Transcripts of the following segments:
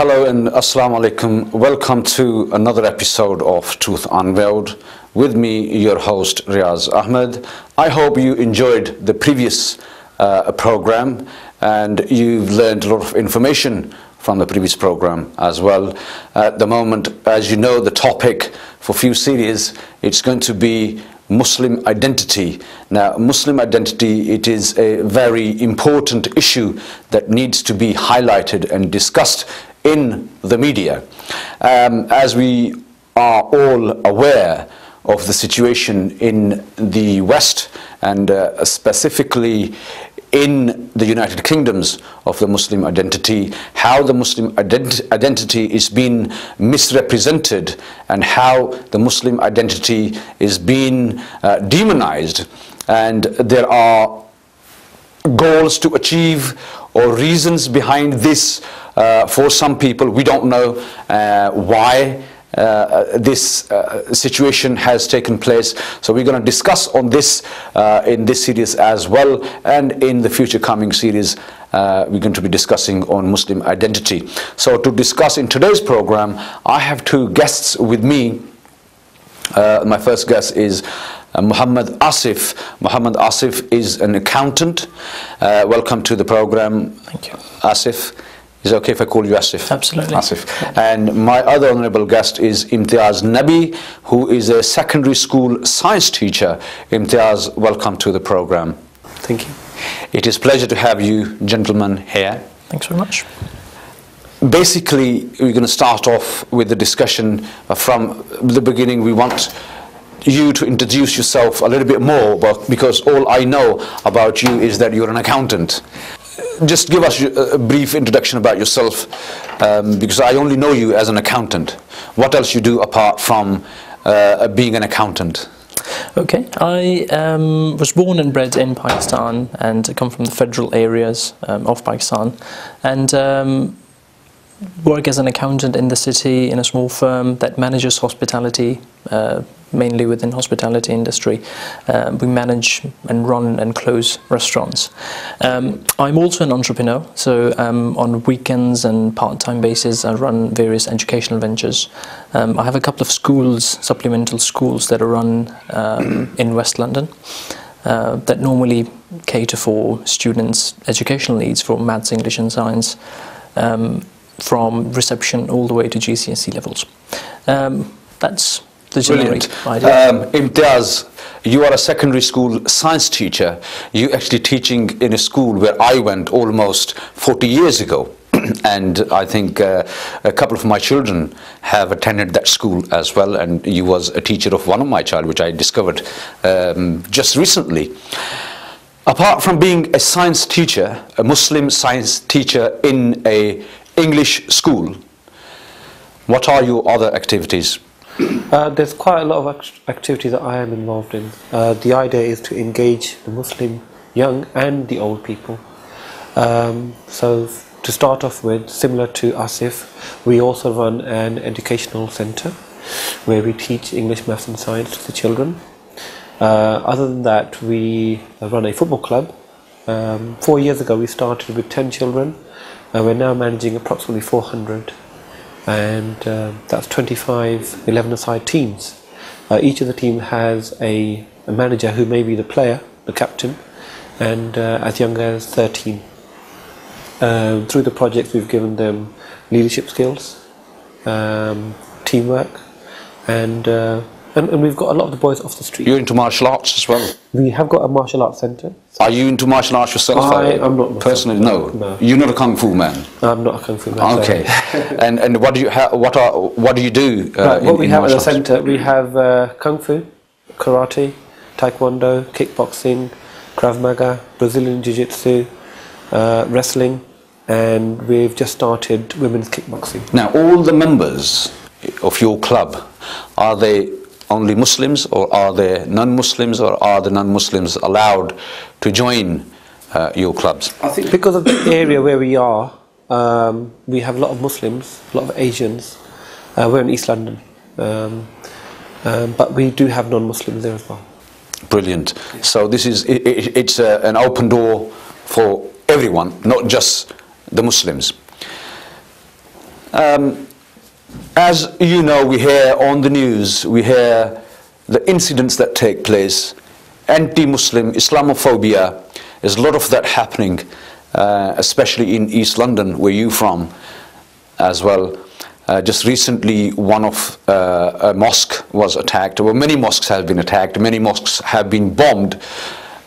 Hello and Assalamu alaikum. Welcome to another episode of Truth Unveiled. With me, your host Riaz Ahmed. I hope you enjoyed the previous program and you've learned a lot of information from the previous program as well. At the moment, as you know, the topic for few series, it's going to be Muslim identity. Now, Muslim identity, it is a very important issue that needs to be highlighted and discussed in the media. As we are all aware of the situation in the West and specifically in the United Kingdoms of the Muslim identity, how the Muslim identity is being misrepresented and how the Muslim identity is being demonized, and there are goals to achieve or reasons behind this. For some people, we don't know why this situation has taken place. So we're going to discuss on this in this series as well, and in the future coming series we're going to be discussing on Muslim identity. So to discuss in today's program, I have two guests with me. My first guest is Muhammad Asif. Muhammad Asif is an accountant. Welcome to the program. Thank you. Asif. Is it okay if I call you Asif? Absolutely. Asif. And my other honorable guest is Imtiaz Nabi, who is a secondary school science teacher. Imtiaz, welcome to the program. Thank you. It is a pleasure to have you gentlemen here. Thanks very much. Basically, we're going to start off with the discussion from the beginning. We want you to introduce yourself a little bit more, because all I know about you is that you're an accountant. Just give us a brief introduction about yourself, because I only know you as an accountant. What else you do apart from being an accountant? Okay, I was born and bred in Pakistan and I come from the federal areas of Pakistan, and work as an accountant in the city in a small firm that manages hospitality, mainly within hospitality industry. We manage and run and close restaurants. I'm also an entrepreneur, so on weekends and part-time basis I run various educational ventures. I have a couple of schools, supplemental schools that are run in West London that normally cater for students' educational needs for maths, English and science, from reception all the way to GCSE levels. That's the generic idea. Imtiaz, you are a secondary school science teacher. You're actually teaching in a school where I went almost 40 years ago. And I think a couple of my children have attended that school as well, and you was a teacher of one of my child, which I discovered just recently. Apart from being a science teacher, a Muslim science teacher in a English school, what are your other activities? There's quite a lot of activity that I am involved in. The idea is to engage the Muslim young and the old people. So to start off with, similar to Asif, we also run an educational centre where we teach English, Maths and Science to the children. Other than that, we run a football club. 4 years ago we started with 10 children. We're now managing approximately 400, and that's 25 11-a-side teams. Each of the team has a manager who may be the player, the captain, and as young as 13. Through the projects we've given them leadership skills, teamwork, and we've got a lot of the boys off the street. You're into martial arts as well? We have got a martial arts centre. Are you into martial arts yourself? I'm not personally. No. You're not a kung fu man. I'm not a kung fu man. Okay. and what do you what do you do? What we have at the centre, we have kung fu, karate, taekwondo, kickboxing, krav maga, Brazilian jiu-jitsu, wrestling, and we've just started women's kickboxing. Now, all the members of your club, are they only Muslims, or are there non-Muslims, or are the non-Muslims allowed to join your clubs? I think because of the area where we are, we have a lot of Muslims, a lot of Asians. We're in East London, but we do have non-Muslims there as well. Brilliant. So this is it's an open door for everyone, not just the Muslims. As you know, we hear on the news, we hear the incidents that take place, anti-Muslim, Islamophobia. There's a lot of that happening, especially in East London, where you're from, as well. Just recently, one of a mosque was attacked. Well, many mosques have been attacked. Many mosques have been bombed.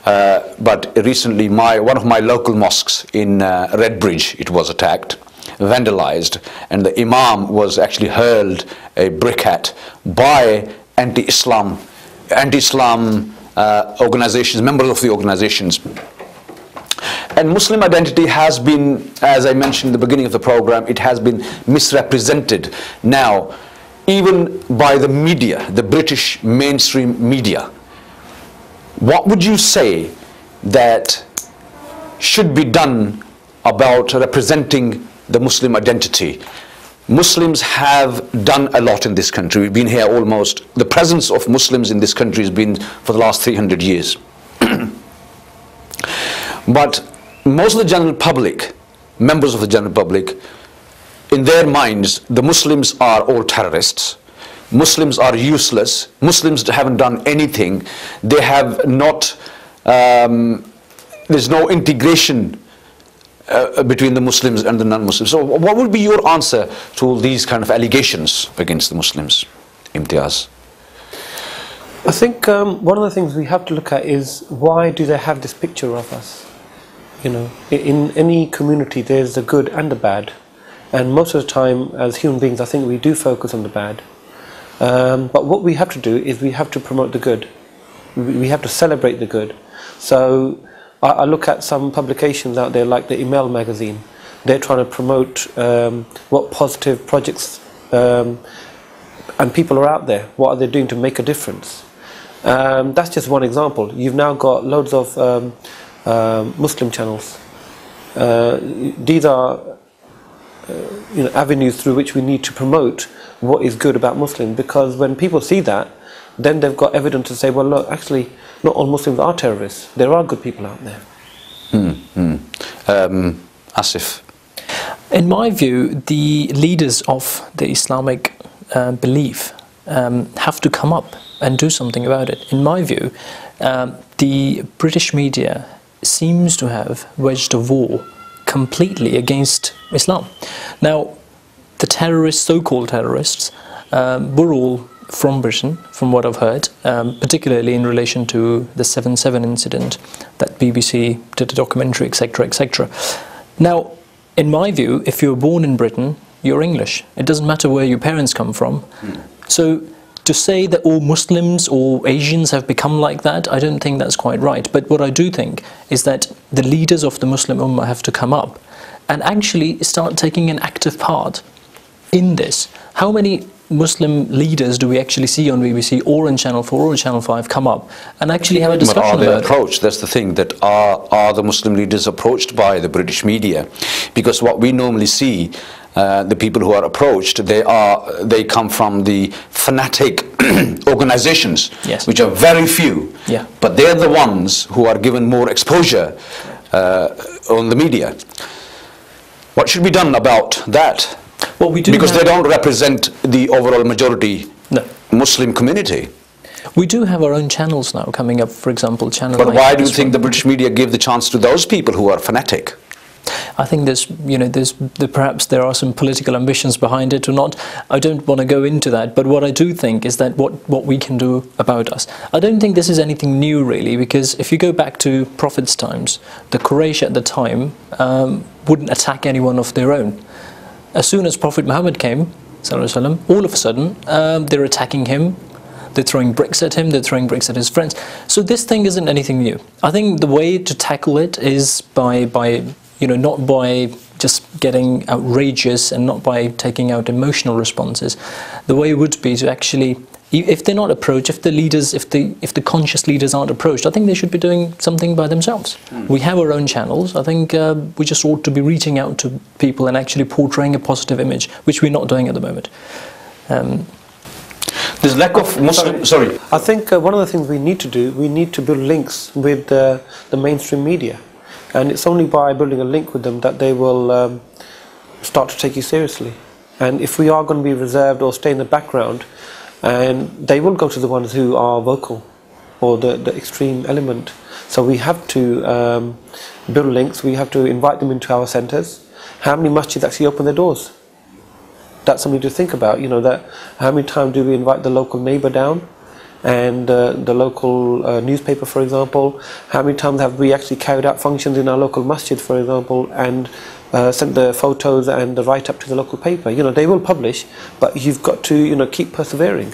But recently, one of my local mosques in Redbridge, it was attacked, vandalized, and the imam was actually hurled a brick at by anti-Islam organizations, members of the organizations. And Muslim identity has been, as I mentioned in the beginning of the program, it has been misrepresented now, even by the media, the British mainstream media. What would you say that should be done about representing the Muslim identity? Muslims have done a lot in this country. We've been here almost, the presence of Muslims in this country has been for the last 300 years. But most of the general public, members of the general public, in their minds, the Muslims are all terrorists. Muslims are useless. Muslims haven't done anything. They have not, there's no integration between the Muslims and the non-Muslims. So what would be your answer to all these kind of allegations against the Muslims, Imtiaz? I think one of the things we have to look at is, why do they have this picture of us? You know, in any community there's the good and the bad, and most of the time as human beings I think we do focus on the bad. But what we have to do is we have to promote the good. We have to celebrate the good. So I look at some publications out there like the Email magazine. They're trying to promote what positive projects and people are out there. What are they doing to make a difference? That's just one example. You've now got loads of Muslim channels. These are avenues through which we need to promote what is good about Muslims, because when people see that, then they've got evidence to say, well look, actually not all Muslims are terrorists. There are good people out there. Asif? In my view, the leaders of the Islamic belief have to come up and do something about it. In my view, the British media seems to have waged a war completely against Islam. Now, the terrorists, so-called terrorists, were all from Britain, from what I've heard, particularly in relation to the 7/7 incident that BBC did a documentary, etc., etc. Now, in my view, if you're born in Britain, you're English. It doesn't matter where your parents come from. So to say that all Muslims or Asians have become like that, I don't think that's quite right. But what I do think is that the leaders of the Muslim Ummah have to come up and actually start taking an active part in this. How many Muslim leaders do we actually see on BBC or on Channel 4 or Channel 5 come up and actually have a discussion about it? Are they approached? That's the thing, that are the Muslim leaders approached by the British media? Because what we normally see, the people who are approached, they come from the fanatic organizations, yes, which are very few, yeah, but they're the ones who are given more exposure on the media. What should be done about that? Well, we do, because they don't represent the overall majority Muslim community. We do have our own channels now coming up, for example, Channel 9. But why do you think the British media give the chance to those people who are fanatic? I think perhaps there are some political ambitions behind it or not. I don't want to go into that, but what I do think is that what we can do about us. I don't think this is anything new really, because if you go back to Prophet's times, the Quraysh at the time wouldn't attack anyone of their own. As soon as Prophet Muhammad came, all of a sudden they're attacking him, they're throwing bricks at him, they're throwing bricks at his friends. So this thing isn't anything new. I think the way to tackle it is by not by just getting outrageous and not by taking out emotional responses. The way would be to actually, if they're not approached, if the conscious leaders aren't approached, I think they should be doing something by themselves. We have our own channels. I think we just ought to be reaching out to people and actually portraying a positive image, which we're not doing at the moment. There's lack of Muslim. Sorry. I think one of the things we need to do, we need to build links with the mainstream media. And it's only by building a link with them that they will start to take you seriously. And if we are going to be reserved or stay in the background, and they will go to the ones who are vocal or the extreme element. So we have to build links, we have to invite them into our centres. How many masjids actually open their doors? That's something to think about, you know, that how many times do we invite the local neighbour down and the local newspaper, for example? How many times have we actually carried out functions in our local masjid, for example, and sent the photos and the write-up to the local paper? You know, they will publish, but you've got to, you know, keep persevering.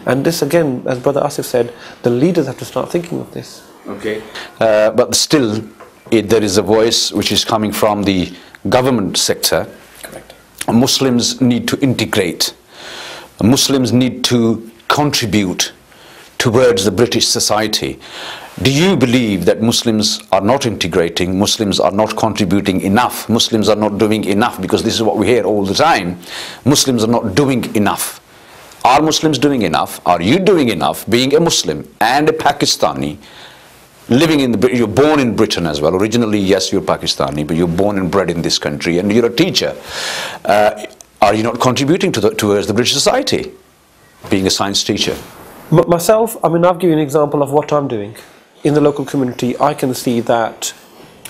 And this, again, as Brother Asif said, the leaders have to start thinking of this. Okay. But still, there is a voice which is coming from the government sector. Correct. Muslims need to integrate. Muslims need to contribute towards the British society. Do you believe that Muslims are not integrating, Muslims are not contributing enough, Muslims are not doing enough? Because this is what we hear all the time. Muslims are not doing enough. Are Muslims doing enough? Are you doing enough, being a Muslim and a Pakistani, living in the, you're born in Britain as well. Originally, yes, you're Pakistani, but you're born and bred in this country, and you're a teacher. Are you not contributing towards the British society, being a science teacher? Myself, I mean, I've given you an example of what I'm doing. In the local community, I can see that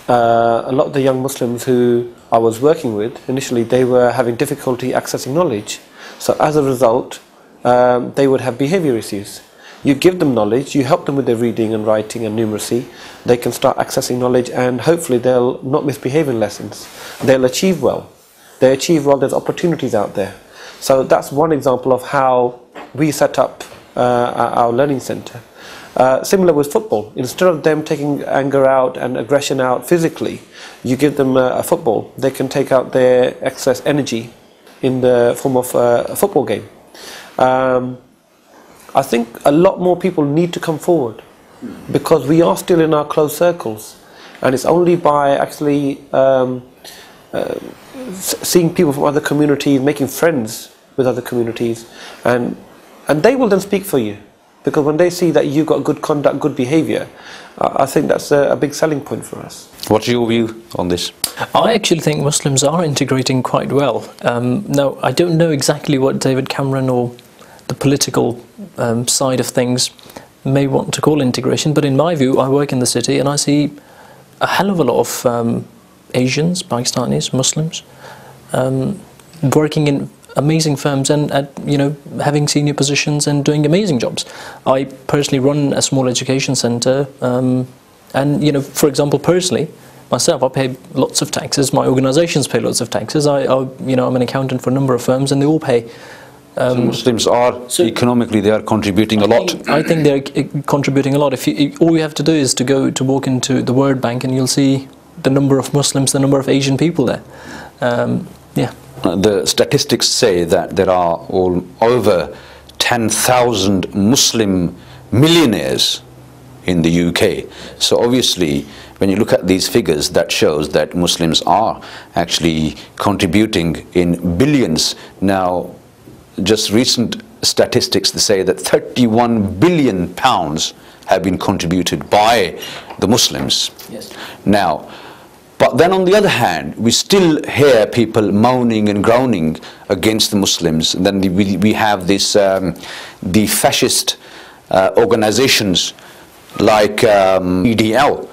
a lot of the young Muslims who I was working with, initially they were having difficulty accessing knowledge. So as a result, they would have behavior issues. You give them knowledge, you help them with their reading and writing and numeracy, they can start accessing knowledge, and hopefully they'll not misbehave in lessons. They'll achieve well. They achieve well, there's opportunities out there. So that's one example of how we set up our learning centre. Similar with football. Instead of them taking anger out and aggression out physically, you give them a football. They can take out their excess energy in the form of a football game. I think a lot more people need to come forward, because we are still in our closed circles, and it's only by actually seeing people from other communities, making friends with other communities, and they will then speak for you, because when they see that you've got good conduct, good behaviour, I think that's a big selling point for us. What's your view on this? I actually think Muslims are integrating quite well. Now, I don't know exactly what David Cameron or the political side of things may want to call integration, but in my view, I work in the city and I see a hell of a lot of Asians, Pakistanis, Muslims working in amazing firms and you know, having senior positions and doing amazing jobs. I personally run a small education centre, and you know, for example, personally myself, I pay lots of taxes. My organisations pay lots of taxes. You know, I'm an accountant for a number of firms, and they all pay. So Muslims are economically, they are contributing a lot. I think they're contributing a lot. All you have to do is to walk into the World Bank, and you'll see the number of Muslims, the number of Asian people there. Yeah. The statistics say that there are over 10,000 Muslim millionaires in the UK. So obviously, when you look at these figures, that shows that Muslims are actually contributing in billions. Now, just recent statistics say that £31 billion have been contributed by the Muslims. Yes. Now, but then on the other hand, we still hear people moaning and groaning against the Muslims. And then we have this, the fascist organizations like EDL.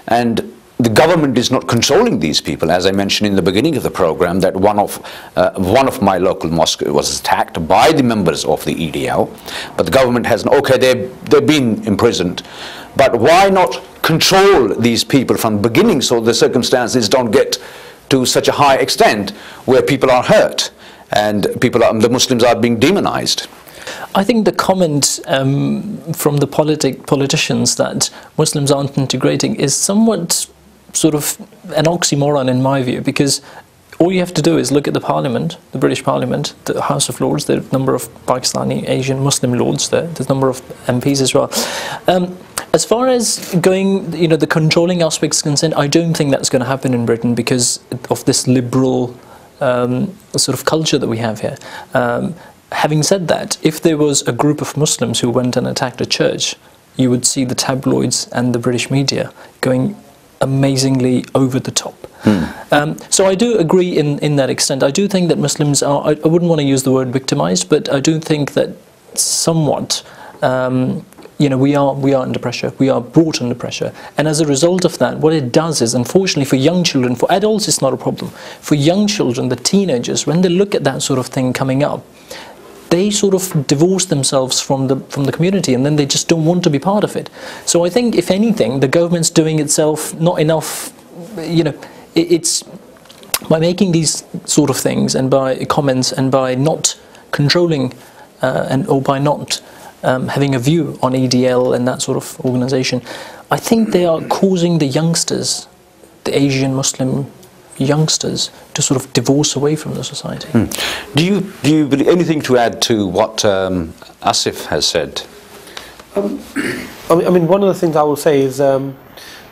And the government is not controlling these people. As I mentioned in the beginning of the program, that one of my local mosques was attacked by the members of the EDL. But the government has, okay, they've been imprisoned. But why not control these people from the beginning, so the circumstances don't get to such a high extent where people are hurt and the Muslims are being demonized? I think the comment from the politicians that Muslims aren't integrating is somewhat sort of an oxymoron in my view, because all you have to do is look at the Parliament, the British Parliament, the House of Lords, the number of Pakistani, Asian, Muslim lords there, the number of MPs as well. As far as going, you know, the controlling aspects concerned, I don't think that's going to happen in Britain because of this liberal sort of culture that we have here. Having said that, if there was a group of Muslims who went and attacked a church, you would see the tabloids and the British media going amazingly over the top. So I do agree in that extent. I do think that Muslims are, I wouldn't want to use the word victimized, but I do think that somewhat, we are under pressure. We are brought under pressure. And as a result of that, what it does is, unfortunately for young children, for adults it's not a problem. For young children, the teenagers, when they look at that sort of thing coming up, they sort of divorce themselves from the community, and then they just don't want to be part of it. So I think, if anything, the government's doing itself not enough, it's by making these sort of things, and by comments, and by not controlling or by not having a view on EDL and that sort of organization, I think they are causing the youngsters, the Asian Muslim youngsters, to sort of divorce away from the society. Do you believe anything to add to what Asif has said? I mean, one of the things I will say is,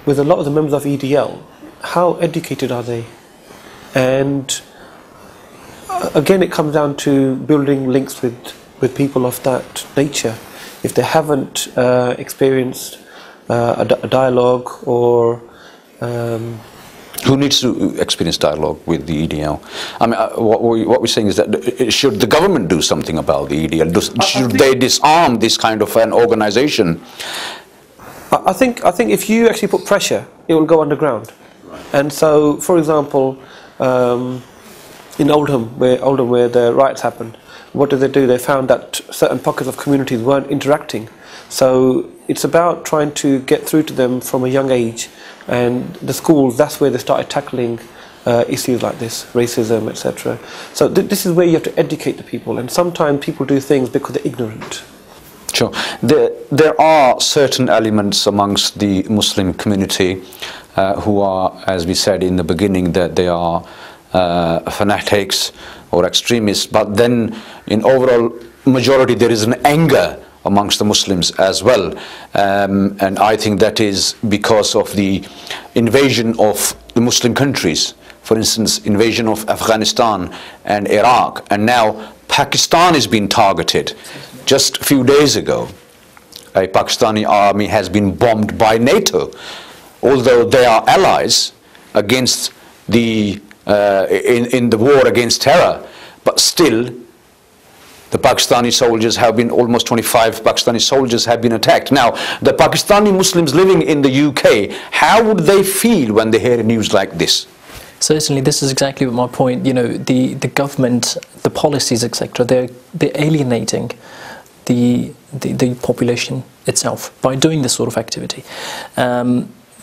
with a lot of the members of EDL, how educated are they? And again, it comes down to building links with people of that nature. If they haven't experienced a dialogue, or who needs to experience dialogue with the EDL? I mean, what we're saying is that should the government do something about the EDL? Should they disarm this kind of an organization? I think if you actually put pressure, it will go underground. Right. And so, for example, in Oldham, where the riots happened, what did they do? They found that certain pockets of communities weren't interacting. So it's about trying to get through to them from a young age. And the schools, that's where they started tackling issues like this, racism, etc. So this is where you have to educate the people. And sometimes people do things because they're ignorant. Sure. There are certain elements amongst the Muslim community who are, as we said in the beginning, that they are fanatics or extremists, but then in overall majority there is an anger amongst the Muslims as well, and I think that is because of the invasion of the Muslim countries. For instance, invasion of Afghanistan and Iraq, and now Pakistan is being targeted. Just a few days ago, a Pakistani army has been bombed by NATO, although they are allies against the in the war against terror, but still the Pakistani soldiers have been, almost 25 Pakistani soldiers have been attacked. Now, the Pakistani Muslims living in the UK, how would they feel when they hear news like this? Certainly, this is exactly my point. The government, the policies, etc., they're alienating the population itself by doing this sort of activity.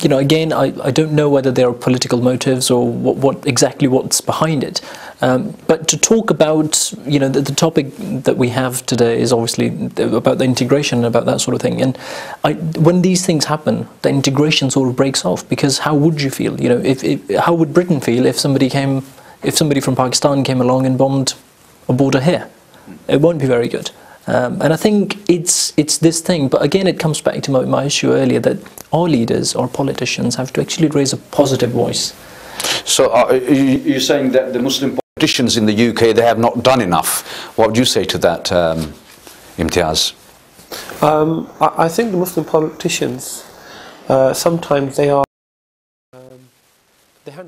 Again, I don't know whether there are political motives or exactly what's behind it. But to talk about, the topic that we have today is obviously about the integration, about that sort of thing. And when these things happen, the integration sort of breaks off, because how would you feel? How would Britain feel if somebody from Pakistan came along and bombed a border here? It won't be very good. And I think it's this thing, but again it comes back to my issue earlier, that our leaders, our politicians, have to actually raise a positive voice. So you're saying that the Muslim politicians in the UK, they have not done enough. What would you say to that, Imtiaz? I think the Muslim politicians, sometimes they hand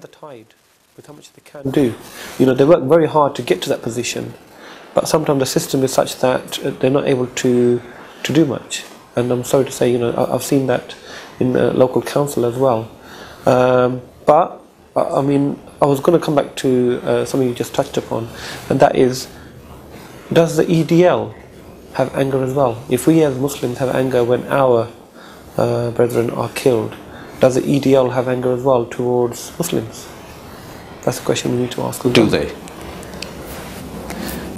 the tide with how much they can do. They work very hard to get to that position, but sometimes the system is such that they're not able to do much. And I'm sorry to say, I've seen that in the local council as well. But I mean, I was going to come back to something you just touched upon, and that is, does the EDL have anger as well? If we as Muslims have anger when our brethren are killed, does the EDL have anger as well towards Muslims? That's a question we need to ask. Do they?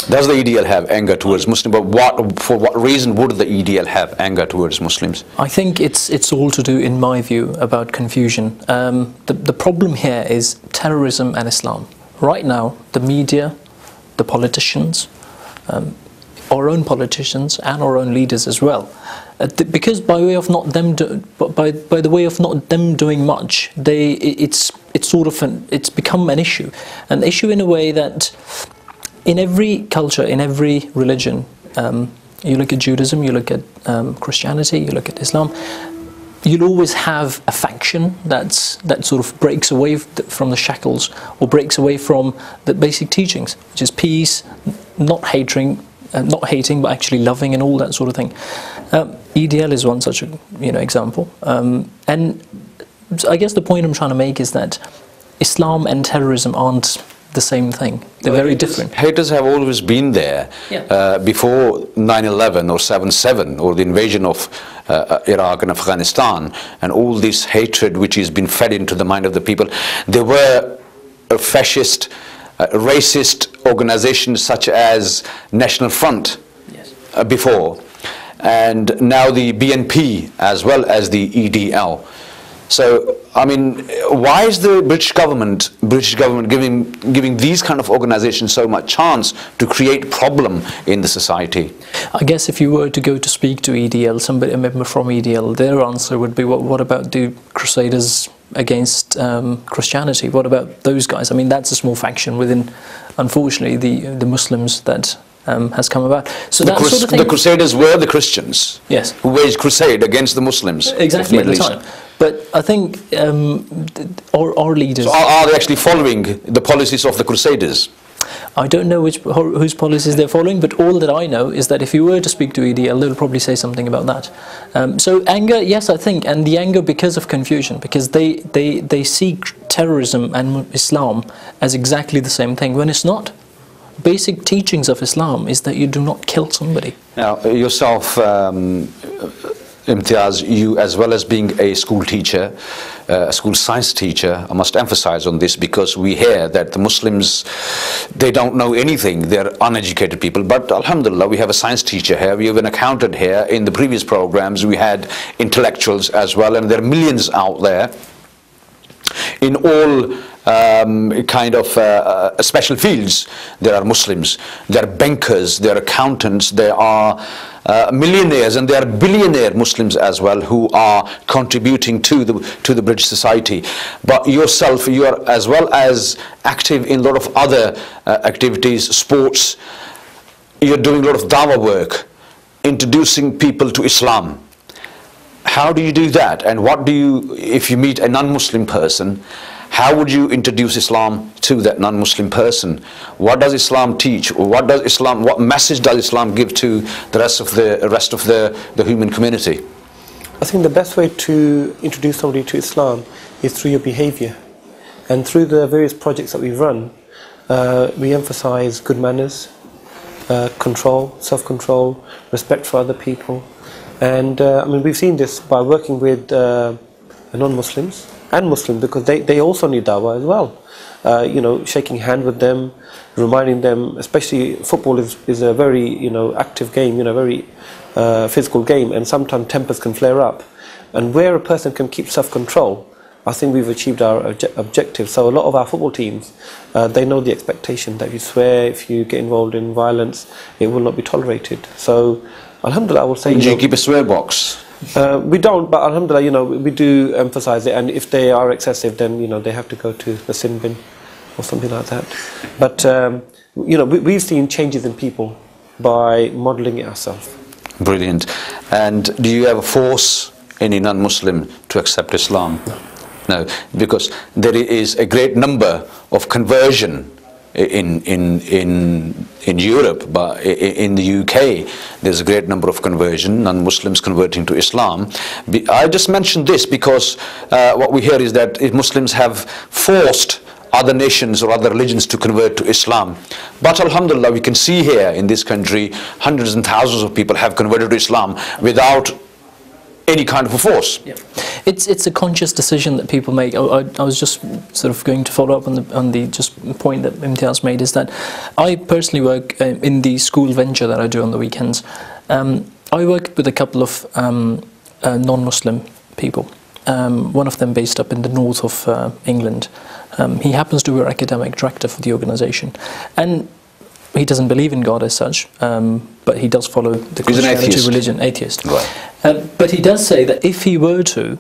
Does the EDL have anger towards Muslims? But for what reason would the EDL have anger towards Muslims? I think it's all to do, in my view, about confusion. The problem here is terrorism and Islam. Right now, the media, the politicians, our own politicians and our own leaders as well, because by way of not them by the way of not them doing much, it's become an issue, in a way that, in every culture, in every religion, you look at Judaism, you look at Christianity, you look at Islam, you'll always have a faction that sort of breaks away from the shackles, or breaks away from the basic teachings, which is peace, not hating, but actually loving, and all that sort of thing. EDL is one such example, and I guess the point I'm trying to make is that Islam and terrorism aren't the same thing. They're very different. Haters have always been there. Before 9/11 or 7/7 or the invasion of Iraq and Afghanistan, and all this hatred which has been fed into the mind of the people. There were fascist, racist organizations such as National Front before, and now the BNP as well as the EDL. So, I mean, why is the British government giving these kind of organizations so much chance to create problem in the society? I guess if you were to go to speak to EDL, somebody, a member from EDL, their answer would be, what about the Crusaders against Christianity? What about those guys? I mean, that's a small faction within, unfortunately, the Muslims that has come about. So that sort of thing. The Crusaders were the Christians, yes, who waged crusade against the Muslims. Exactly, at the time. But I think our leaders... So are they actually following the policies of the Crusaders? I don't know whose policies they're following, but all that I know is that if you were to speak to EDL, they'll probably say something about that. So anger, yes, I think, and the anger because of confusion, because they see terrorism and Islam as exactly the same thing, when it's not. Basic teachings of Islam is that you do not kill somebody. Now, yourself, Imtiaz, you as well as being a school teacher, a school science teacher, I must emphasize on this, because we hear that the Muslims, they don't know anything, they're uneducated people, but alhamdulillah, we have a science teacher here, we have an accountant here. In the previous programs we had intellectuals as well, and there are millions out there in all kind of special fields. There are Muslims, there are bankers, there are accountants, there are millionaires, and there are billionaire Muslims as well who are contributing to the British society. But yourself, you are as well as active in a lot of other activities, sports. You're doing a lot of dawah work, introducing people to Islam. How do you do that? And what do you, if you meet a non-Muslim person, how would you introduce Islam to that non-Muslim person? What does Islam teach? What message does Islam give to the rest of the human community? I think the best way to introduce somebody to Islam is through your behavior. And through the various projects that we run, we emphasize good manners, control, self-control, respect for other people. And I mean, we've seen this by working with non-Muslims and Muslims, because they also need dawah as well. You know, shaking hand with them, reminding them, especially football is a very active game, very physical game, and sometimes tempers can flare up. And where a person can keep self-control, I think we've achieved our objective. So a lot of our football teams, they know the expectation that if you swear, if you get involved in violence, it will not be tolerated. So alhamdulillah, I will say... Do you keep a swear box? We don't, but alhamdulillah, we do emphasize it, and if they are excessive, then they have to go to the sin bin or something like that. But we've seen changes in people by modeling it ourselves. Brilliant. And do you ever force any non-Muslim to accept Islam? No, because there is a great number of conversion in Europe, but in the UK there's a great number of conversion, non-Muslims converting to Islam. I just mentioned this because what we hear is that Muslims have forced other nations or other religions to convert to Islam. But alhamdulillah, we can see here in this country hundreds and thousands of people have converted to Islam without any kind of a force. Yeah. It's a conscious decision that people make. I was just sort of going to follow up on the just point that Imtiaz made, is that I personally work in the school venture that I do on the weekends. I worked with a couple of non-Muslim people, one of them based up in the north of England. He happens to be our academic director for the organisation, and he doesn't believe in God as such, but he does follow the Christianity religion. Atheist. Right. But he does say that if he were to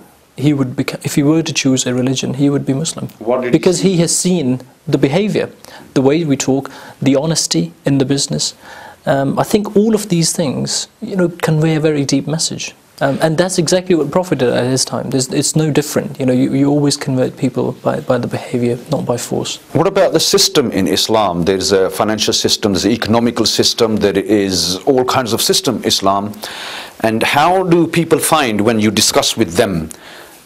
choose a religion, he would be Muslim, because he has seen the behavior, the way we talk, the honesty in the business. I think all of these things, convey a very deep message. And that's exactly what Prophet did at his time. It's no different. You always convert people by the behavior, not by force. What about the system in Islam? There's a financial system, there's an economical system, there is all kinds of system in Islam. And how do people find, when you discuss with them,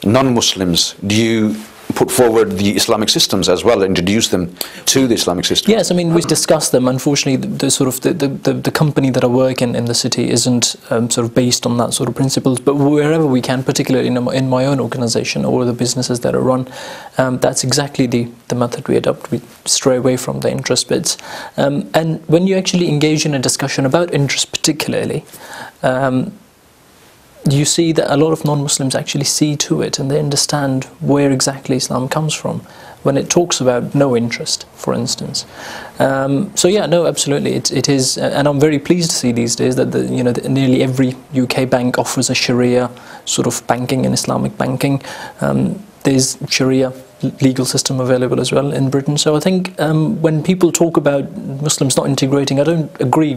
non-Muslims, do you put forward the Islamic systems as well, introduce them to the Islamic system? Yes, I mean, we discuss them. Unfortunately, the company that I work in the city isn't sort of based on that sort of principles, but wherever we can, particularly in my own organization or the businesses that I run, that's exactly the method we adopt. We stray away from the interest bits. And when you actually engage in a discussion about interest particularly, you see that a lot of non-Muslims actually see to it and they understand where exactly Islam comes from when it talks about no interest, for instance. So yeah, no, absolutely, it is, and I'm very pleased to see these days that nearly every UK bank offers a Sharia sort of banking and Islamic banking. There's Sharia legal system available as well in Britain. So I think when people talk about Muslims not integrating, I don't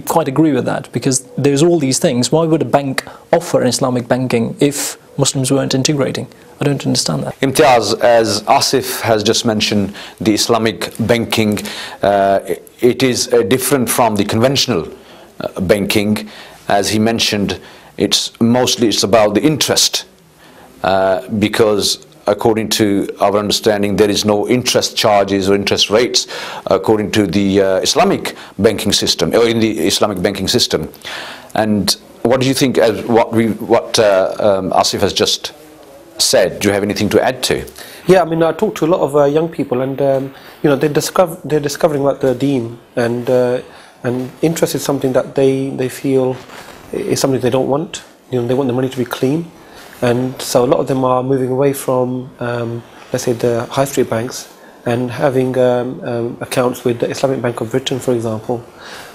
quite agree with that, because there's all these things. Why would a bank offer an Islamic banking if Muslims weren't integrating? I don't understand that. Imtiaz, as Asif has just mentioned, the Islamic banking, it is different from the conventional banking. As he mentioned, it's about the interest, because according to our understanding, there is no interest charges or interest rates according to the Islamic banking system, or in the Islamic banking system. And what do you think, as what Asif has just said? Do you have anything to add to? Yeah, I mean, I talk to a lot of young people, and they're discovering about the Deen, and interest is something that they feel is something they don't want. They want the money to be clean. And so a lot of them are moving away from, let's say, the high street banks and having accounts with the Islamic Bank of Britain, for example.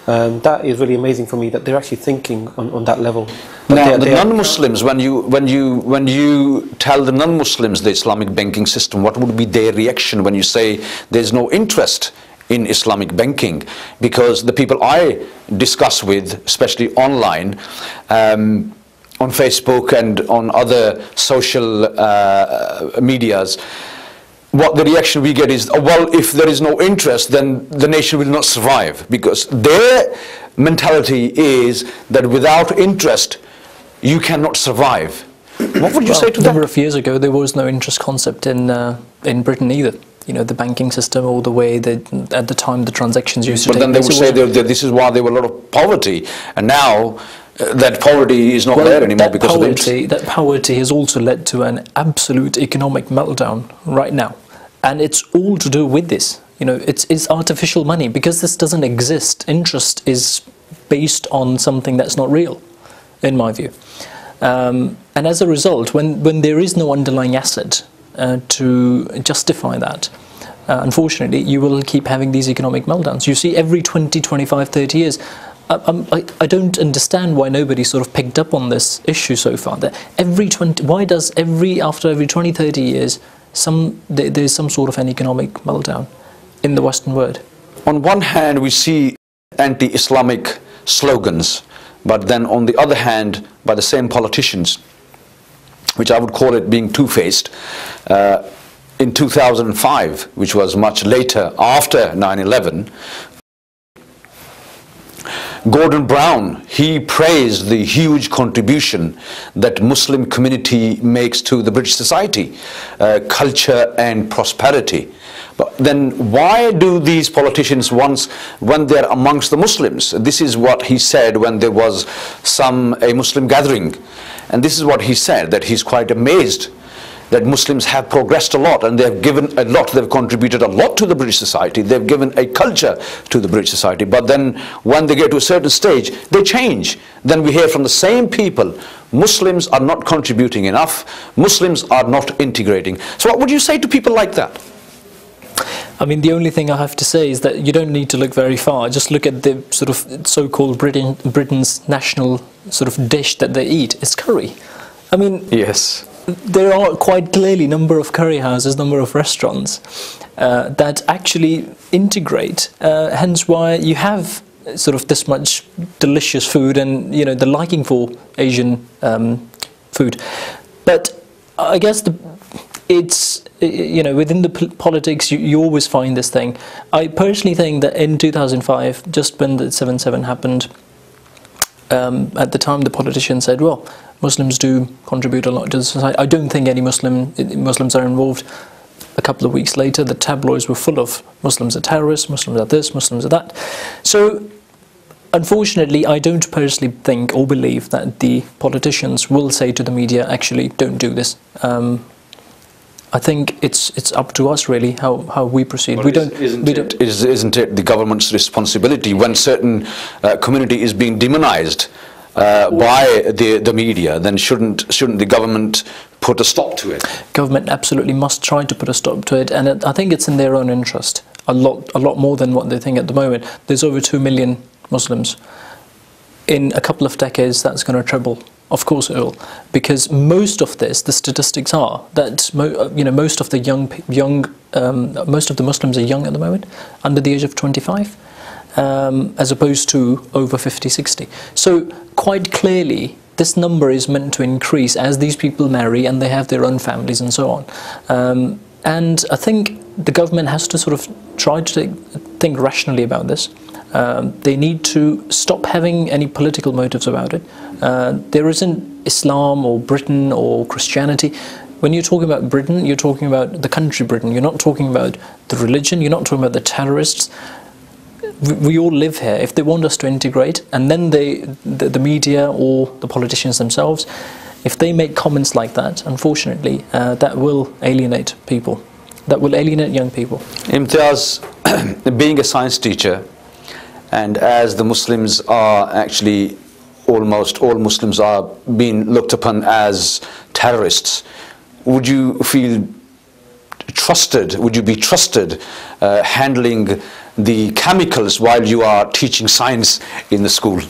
That is really amazing for me, that they're actually thinking on that level. But now, the non-Muslims, when you tell the non-Muslims the Islamic banking system, what would be their reaction when you say there's no interest in Islamic banking? Because the people I discuss with, especially online, on Facebook and on other social medias, what the reaction we get is, oh, well, if there is no interest, then the nation will not survive, because their mentality is that without interest you cannot survive. What would you say to that? A number of years ago there was no interest concept in Britain either. The banking system, or the way that at the time the transactions used to take place. But then they would say that this is why there were a lot of poverty, and now that poverty is not there anymore because of it. That poverty has also led to an absolute economic meltdown right now, and it's all to do with this. It's artificial money, because this doesn't exist. Interest is based on something that's not real, in my view. And as a result, when there is no underlying asset to justify that, unfortunately, you will keep having these economic meltdowns. You see, every 20, 25, 30 years, I don't understand why nobody sort of picked up on this issue so far. That why does after every 20, 30 years, there's some sort of an economic meltdown in the Western world? On one hand, we see anti-Islamic slogans, but then on the other hand, by the same politicians, which I would call it being two-faced. In 2005, which was much later after 9/11, Gordon Brown, he praised the huge contribution that Muslim community makes to the British society, culture and prosperity. But then why do these politicians, when they're amongst the Muslims, this is what he said when there was a Muslim gathering, and this is what he said, that he's quite amazed that Muslims have progressed a lot, and they've given a lot, they've contributed a lot to the British society, they've given a culture to the British society, but then when they get to a certain stage, they change. Then we hear from the same people, Muslims are not contributing enough, Muslims are not integrating. So what would you say to people like that? I mean, the only thing I have to say is that you don't need to look very far. Just look at the sort of so-called Britain's national sort of dish that they eat. It's curry. I mean, yes. There are quite clearly number of curry houses, number of restaurants that actually integrate. Hence why you have sort of this much delicious food, and the liking for Asian food. But I guess it's, you know, within the politics, you always find this thing. I personally think that in 2005, just when the 7/7 happened, at the time the politicians said, well, Muslims do contribute a lot to the society. I don't think any Muslims are involved. A couple of weeks later, the tabloids were full of Muslims are terrorists, Muslims are this, Muslims are that. So unfortunately, I don't personally think or believe that the politicians will say to the media, actually, don't do this. I think it's up to us really how we proceed. Well, isn't it the government's responsibility when certain community is being demonized by the media? Then shouldn't the government put a stop to it? Government absolutely must try to put a stop to it, and I think it's in their own interest. A lot more than what they think at the moment. There's over 2 million Muslims. In a couple of decades, that's going to treble. Of course it will, because most of this, the statistics are that most of the most of the Muslims are young at the moment, under the age of 25, as opposed to over 50, 60. So quite clearly, this number is meant to increase as these people marry and they have their own families and so on. And I think the government has to sort of try to think rationally about this. They need to stop having any political motives about it. There isn't Islam or Britain or Christianity. When you're talking about Britain, you're talking about the country Britain. You're not talking about the religion. You're not talking about the terrorists. We all live here. If they want us to integrate, and then the media or the politicians themselves, if they make comments like that, unfortunately, that will alienate people. That will alienate young people. Imtiaz, being a science teacher, and as the Muslims are actually, almost all Muslims are being looked upon as terrorists, would you feel trusted, would you be trusted handling the chemicals while you are teaching science in the school?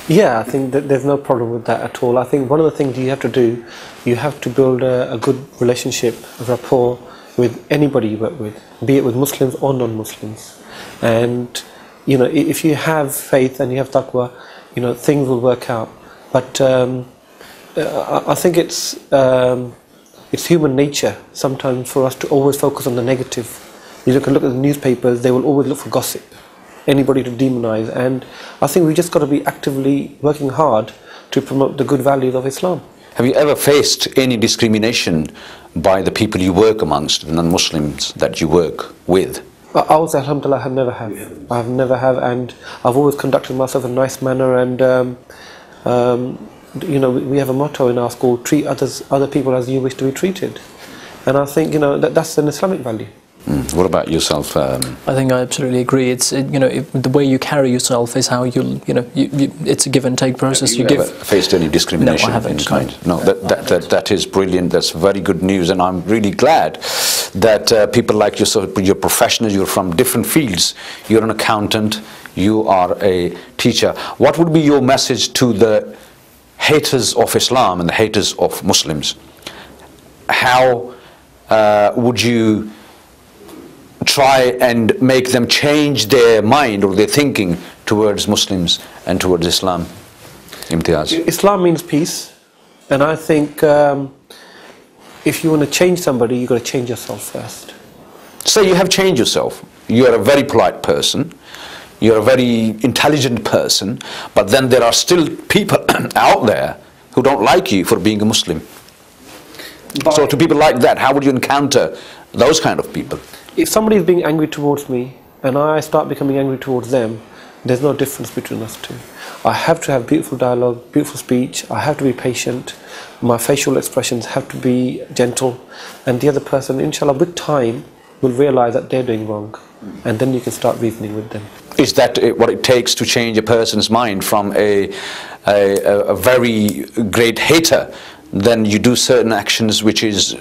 Yeah, I think that there's no problem with that at all. I think one of the things you have to do, you have to build a good relationship, a rapport with anybody you work with, be it with Muslims or non-Muslims. And you know, if you have faith and you have taqwa, you know, things will work out. But I think it's human nature sometimes for us to always focus on the negative. You can look at the newspapers; they will always look for gossip, anybody to demonize. And I think we just got to be actively working hard to promote the good values of Islam. Have you ever faced any discrimination by the people you work amongst, the non-Muslims that you work with? I would say, alhamdulillah, I have never have, and I've always conducted myself in a nice manner. And you know, we have a motto in our school: treat other people as you wish to be treated. And I think, you know, that's an Islamic value. What about yourself? I think I absolutely agree. It's you know, the way you carry yourself is how you it's a give and take process. Have you ever faced any discrimination? No, I haven't. No, that is brilliant. That's very good news, and I'm really glad that people like yourself, you're professionals, you're from different fields. You're an accountant, you are a teacher. What would be your message to the haters of Islam and the haters of Muslims? How would you try and make them change their mind or their thinking towards Muslims and towards Islam? Imtiaz. Islam means peace, and I think if you want to change somebody, you've got to change yourself first. Say you have changed yourself. You're a very polite person, you're a very intelligent person, but then there are still people out there who don't like you for being a Muslim. So to people like that, how would you encounter those kind of people? If somebody is being angry towards me and I start becoming angry towards them, there's no difference between us two. I have to have beautiful dialogue, beautiful speech, I have to be patient, my facial expressions have to be gentle, and the other person, inshallah, with time, will realize that they're doing wrong, and then you can start reasoning with them. Is that what it takes to change a person's mind from a very great hater? Then you do certain actions which is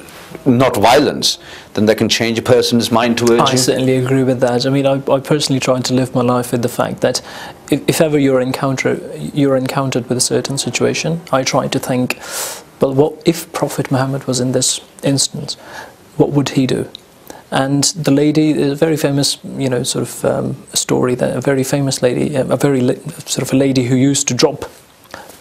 not violence, then they can change a person's mind towards you? I certainly agree with that. I mean, I personally try to live my life with the fact that if ever you're encountered with a certain situation, I try to think, well, what if Prophet Muhammad was in this instance, what would he do? And the lady, a very famous, you know, sort of story, that a very famous lady, sort of a lady who used to drop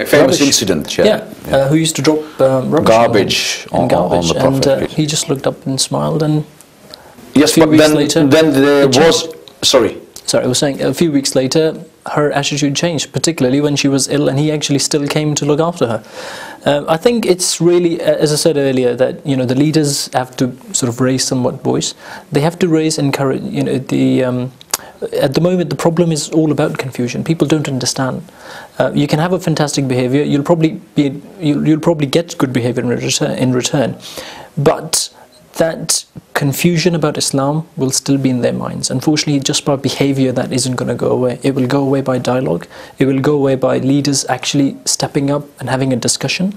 A famous rubbish. incident, Who used to drop rubbish garbage on the Prophet. and he just looked up and smiled, and yes, a few but weeks later, then there was... Sorry, I was saying, a few weeks later, her attitude changed, particularly when she was ill, and he actually still came to look after her. I think it's really, as I said earlier, that the leaders have to sort of raise somewhat voice. They have to raise, encourage. At the moment, the problem is all about confusion. People don't understand. You can have a fantastic behavior. You'll probably get good behavior in return, but that confusion about Islam will still be in their minds. Unfortunately, just by behavior, that isn't going to go away. It will go away by dialogue. It will go away by leaders actually stepping up and having a discussion,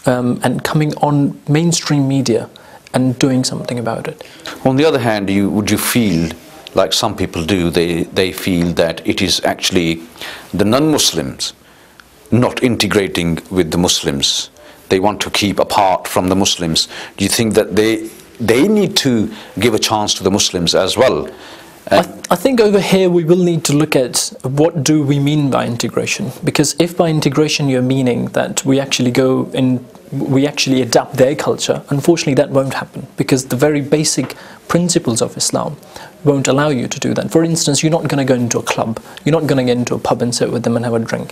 and coming on mainstream media and doing something about it. On the other hand, would you feel, like some people do, they feel that it is actually the non-Muslims not integrating with the Muslims? They want to keep apart from the Muslims. Do you think that they need to give a chance to the Muslims as well? I think over here we will need to look at what do we mean by integration, because if by integration you're meaning that we actually adapt their culture, unfortunately that won't happen, because the very basic principles of Islam won't allow you to do that. For instance, you're not going to go into a club, you're not going to get into a pub and sit with them and have a drink.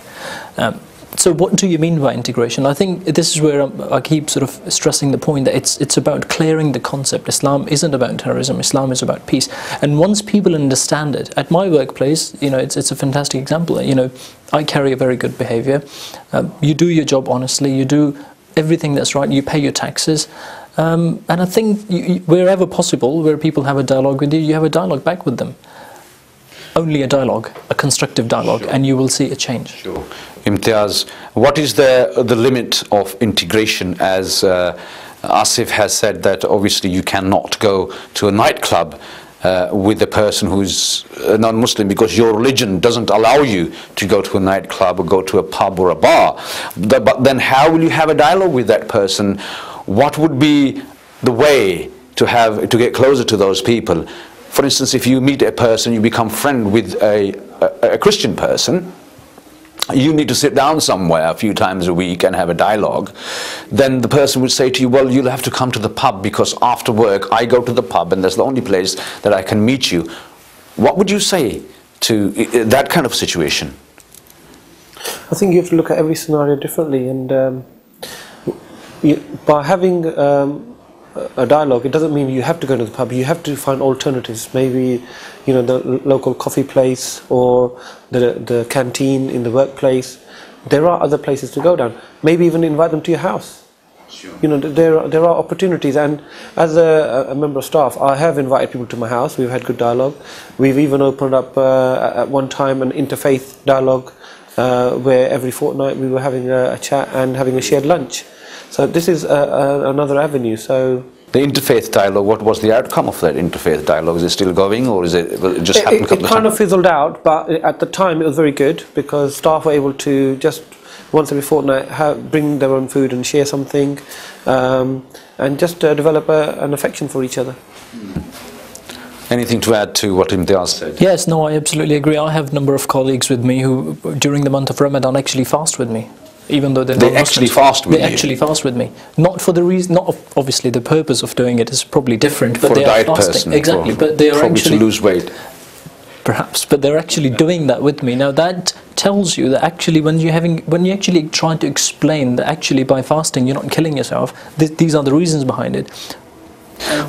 So what do you mean by integration? I think this is where I keep sort of stressing the point that it's about clearing the concept. Islam isn't about terrorism. Islam is about peace. And once people understand it, at my workplace, it's a fantastic example. I carry a very good behavior. You do your job honestly. You do everything that's right. You pay your taxes. And I think wherever possible, where people have a dialogue with you, you have a dialogue back with them. Only a dialogue, a constructive dialogue, and you will see a change. Sure. Imtiaz, what is the limit of integration? As Asif has said, that obviously you cannot go to a nightclub with a person who's non-Muslim, because your religion doesn't allow you to go to a nightclub or go to a pub or a bar. But then how will you have a dialogue with that person? What would be the way to get closer to those people? For instance, if you meet a person, you become friend with a Christian person, you need to sit down somewhere a few times a week and have a dialogue. Then the person would say to you, well, you'll have to come to the pub, because after work I go to the pub and that's the only place that I can meet you. What would you say to that kind of situation? I think you have to look at every scenario differently, and by having a dialogue, it doesn't mean you have to go to the pub. You have to find alternatives. Maybe the local coffee place or the canteen in the workplace. There are other places to go down. Maybe even invite them to your house. Sure. There are opportunities, and as a member of staff, I have invited people to my house. We've had good dialogue. We've even opened up at one time an interfaith dialogue where every fortnight we were having a chat and having a shared lunch. So this is another avenue. So the interfaith dialogue, what was the outcome of that interfaith dialogue? Is it still going, or is it just happened? It kind of fizzled out, but at the time it was very good, because staff were able to just once every fortnight bring their own food and share something, and just develop an affection for each other. Anything to add to what Imtiaz said? Yes, no, I absolutely agree. I have a number of colleagues with me who, during the month of Ramadan, actually fast with me. Even though they actually fast with you? They actually fast with me. Not for the reason, not obviously the purpose of doing it is probably different, but for they a are diet fasting. person, exactly, but they are probably actually to lose weight. Perhaps, but they're actually doing that with me. Now that tells you that actually when you're actually trying to explain that actually by fasting you're not killing yourself, these are the reasons behind it.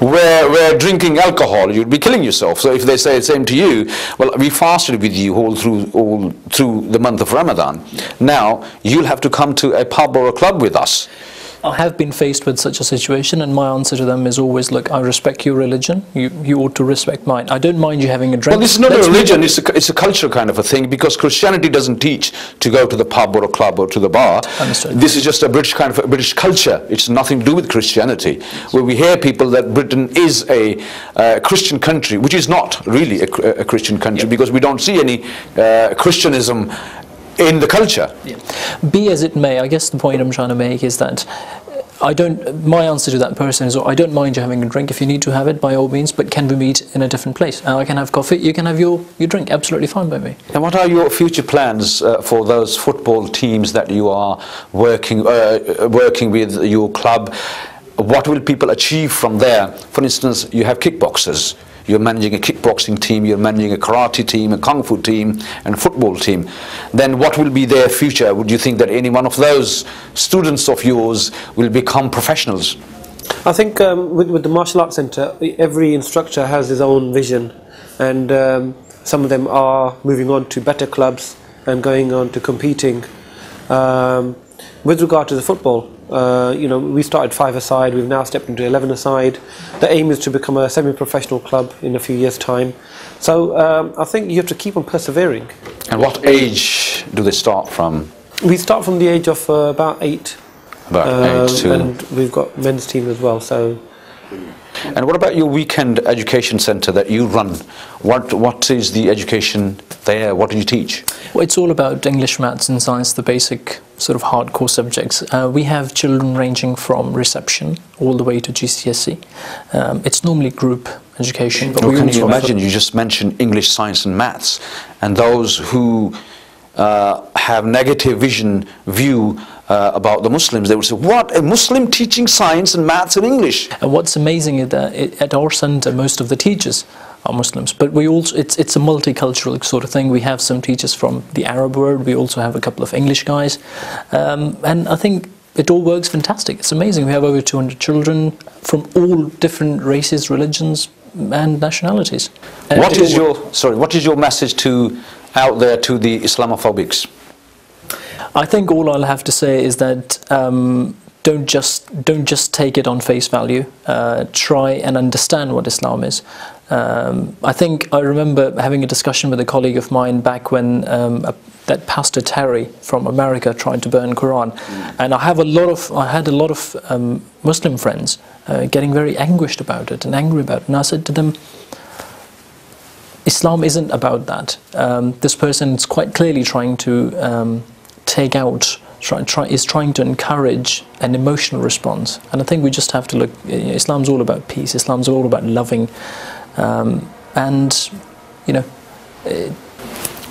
Where drinking alcohol, you'd be killing yourself. So if they say the same to you, well, we fasted with you all through the month of Ramadan. Now you'll have to come to a pub or a club with us. I have been faced with such a situation, and my answer to them is always, look, I respect your religion, you ought to respect mine. I don't mind you having a drink. Well, this is not a religion, it's a culture kind of a thing, because Christianity doesn't teach to go to the pub or a club or to the bar. Understood. This is just a British culture. It's nothing to do with Christianity. Where we hear people that Britain is a Christian country, which is not really a Christian country, because we don't see any Christianism in the culture. Yeah. Be as it may, I guess the point I'm trying to make is that my answer to that person is, I don't mind you having a drink. If you need to have it, by all means, but can we meet in a different place? I can have coffee, you can have your drink, absolutely fine by me. And what are your future plans for those football teams that you are working with, your club? What will people achieve from there? For instance, you have kickboxers. You're managing a kickboxing team, you're managing a karate team, a kung fu team, and a football team. Then what will be their future? Would you think that any one of those students of yours will become professionals? I think with the martial arts centre, every instructor has his own vision, and some of them are moving on to better clubs and going on to competing. With regard to the football, we started 5-a-side, we've now stepped into 11-a-side. The aim is to become a semi-professional club in a few years' time. So I think you have to keep on persevering. And what age do they start from? We start from the age of about 8. About 8 too. And we've got men's team as well. So. And what about your weekend education centre that you run? What is the education there? What do you teach? Well, it's all about English, maths and science, the basic sort of hardcore subjects. We have children ranging from reception all the way to GCSE. It's normally group education. But can you imagine, you just mentioned English, science and maths, and those who have negative view about the Muslims, they would say, what, a Muslim teaching science and maths and English? And what's amazing is that at our centre, most of the teachers are Muslims, but we also, it's a multicultural sort of thing. We have some teachers from the Arab world, we also have a couple of English guys, and I think it all works fantastic. It's amazing. We have over 200 children from all different races, religions and nationalities. And what is your message out there to the Islamophobics? I think all I'll have to say is that don't just take it on face value. Try and understand what Islam is. I remember having a discussion with a colleague of mine back when that Pastor Terry from America tried to burn Quran, and I had a lot of Muslim friends getting very anguished about it and angry about it. And I said to them, Islam isn't about that. This person is quite clearly trying to is trying to encourage an emotional response, and I think we just have to look. Islam's all about peace. Islam's all about loving, and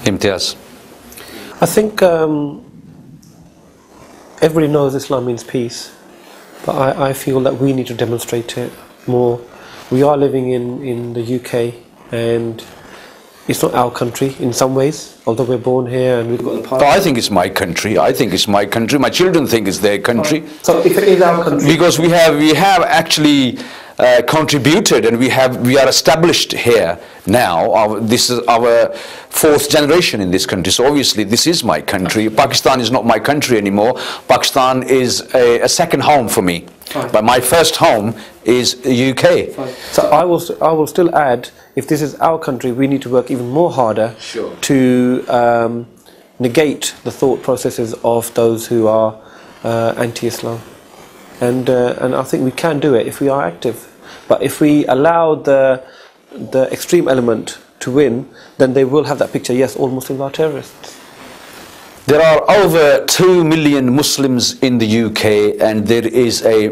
Imtiaz. I think everybody knows Islam means peace, but I feel that we need to demonstrate it more. We are living in the UK, and it's not our country in some ways, although we're born here and we've got the power. I think it's my country. I think it's my country. My children think it's their country. So if it is our country, because we have actually contributed, and we are established here now. This is our 4th generation in this country. So obviously this is my country. Pakistan is not my country anymore. Pakistan is a second home for me. Fine. But my first home is the UK. Fine. So I will still add, if this is our country, we need to work even more harder to negate the thought processes of those who are anti-Islam. And I think we can do it if we are active. But if we allow the extreme element to win, then they will have that picture, yes, all Muslims are terrorists. There are over 2 million Muslims in the UK, and there is a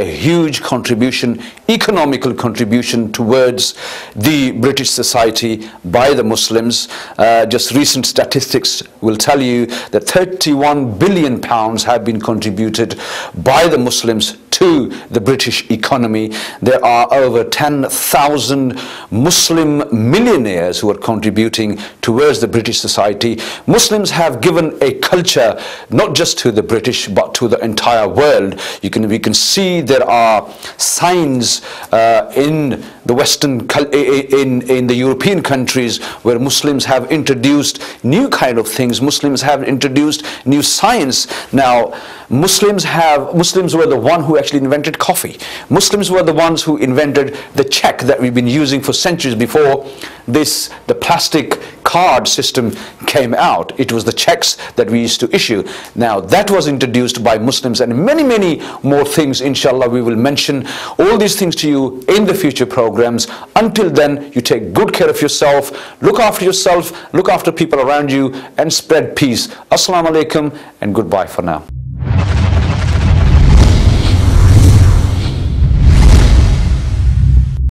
huge contribution, economical contribution towards the British society by the Muslims. Just recent statistics will tell you that £31 billion have been contributed by the Muslims to the British economy. There are over 10,000 Muslim millionaires who are contributing towards the British society. Muslims have given a culture not just to the British but to the entire world. We can see there are signs in the Western, in the European countries where Muslims have introduced new kind of things. Muslims have introduced new science. Now, Muslims were the one who actually invented coffee. Muslims were the ones who invented the check that we've been using for centuries before the plastic card system came out. It was the checks that we used to issue. Now that was introduced by Muslims, and many more things, inshallah, we will mention all these things to you in the future programs. Until then, you take good care of yourself, look after people around you, and spread peace. Assalamu alaikum and goodbye for now.